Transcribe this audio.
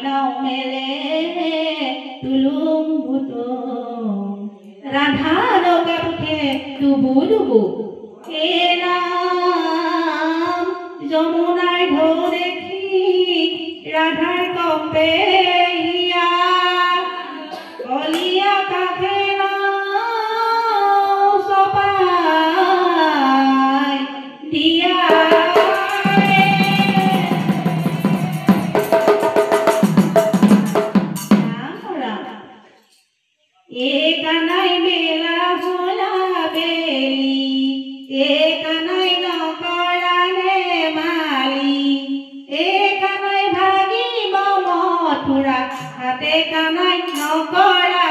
নাও মেলে তুলুম ভুতুম রাধা নৌকা উঠে ডুবু ডুবু এ নাম যমুনার ঢৌ দেখি রাধার কপে হিয়া কলিয়া কাঠে নাও সপাই দিয়া কানাই বেলা ভোলা বেলি কানাই নকৰালে মালি কানাই ভাগিব মথুৰা হাতে কানাই নকৰা